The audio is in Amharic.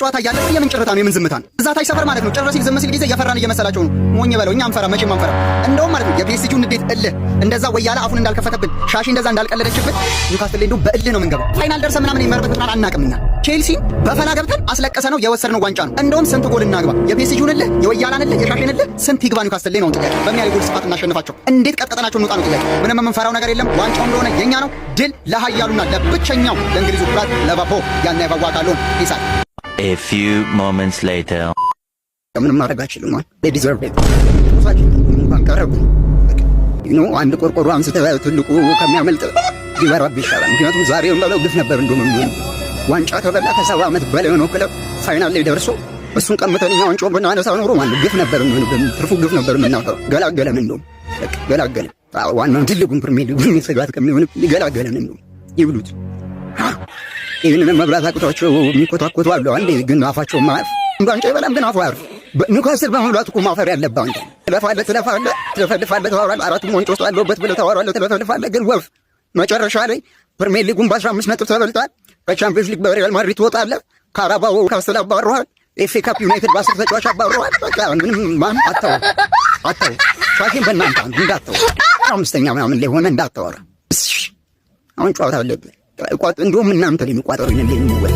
ጨዋታ እያለ የምን ጭርታ ነው? የምን ዝምታ ነው? እዛ ታች ሰፈር ማለት ነው ጭር ሲል ዝም ሲል ጊዜ የፈራን እየመሰላቸው ነው። ሞኝ በለው። እኛ አንፈራ፣ መቼም አንፈራ። እንደውም ማለት ነው የፒኤስጂውን ንዴት እልህ እንደዛ ወያላ አፉን እንዳልከፈተብን ሻሺ እንደዛ እንዳልቀለደችብን ኒውካስትል እንደው በእልህ ነው የምንገባው። ፋይናል ደርሰን ምናምን የሚመረጥበትን አናውቅምና ቼልሲ በፈላ ገብተን አስለቀሰ ነው የወሰድነው ዋንጫ ነው። እንደውም ስንት ጎል እናግባ? የፒኤስጂውን እልህ፣ የወያላን እልህ፣ የሻሺን እልህ ስንት ይግባ ኒውካስትል ላይ ነው ጥያቄ። በምን ያህል ጎል ስፋት እናሸንፋቸው? እንዴት ቀጥቀናቸው እንውጣ ነው ጥያቄ። ምንም የምንፈራው ነገር የለም። ዋንጫው እንደሆነ የኛ ነው። ድል ለኃያሉና ለብቸኛው ለእንግሊዙ ኩራት ለባቦ ያን ያባዋቃሉን ይሳል። A few moments later. ምንም ማድረግ አይችልም። they deserve it። ባንቀረቡ አንድ ቆርቆሮ አንስተህ ትልቁ ከሚያመልጥ ሊበራብ ይሻላል። ምክንያቱም ዛሬ የምበለው ግፍ ነበር። እንደውም ዋንጫ ተበላ ከ70 ዓመት በላይ ነው ክለብ ፋይናል ላይ ደርሶ እሱን ቀምተን እኛ ዋንጫውን ብናነሳው ኖሮ ማለት ግፍ ነበር። ትርፉ ግፍ ነበር የምናፈረው። ገላገለን እንደውም ገላገለን። ዋናው ትልቁን ፕሪሚየር ሊግ የሚሰጋት ከሚሆን ሊገላገለን እንደውም ይብሉት። ይህንን መብላት አቅቷቸው የሚኮታኮቱ አሉ። አንዴ ግን አፋቸው ማያርፍ ዋንጫ ይበላም ግን አፉ አያርፍ። ኒውካስትል በመብላት እኮ ማፈር ያለብህ አንተ። ትለፋለህ፣ ታወራለህ። አራቱም ዋንጫ ውስጥ አለሁበት ብለህ ታወራለህ፣ ትለፈልፋለህ። ግን ወፍ መጨረሻ ላይ ፕሪሚየር ሊጉን በ15 ነጥብ ተበልጣል። በቻምፒየንስ ሊግ በሪያል ማድሪድ ትወጣለህ። ካራባኦ ካስትል አባረዋል። ኤፍኤ ካፕ ዩናይትድ በ10 ተጫዋች አባረዋል። በቃ ምንም ማን አታው ሻኪን በእናንተ እንዳታው 5ኛ ምናምን ላይ ሆነ እንዳታወራ። አሁን ጨዋታ አለብህ። እንደውም እናንተ ላይ የሚቋጠሩ ይነን ላይ የሚወጣ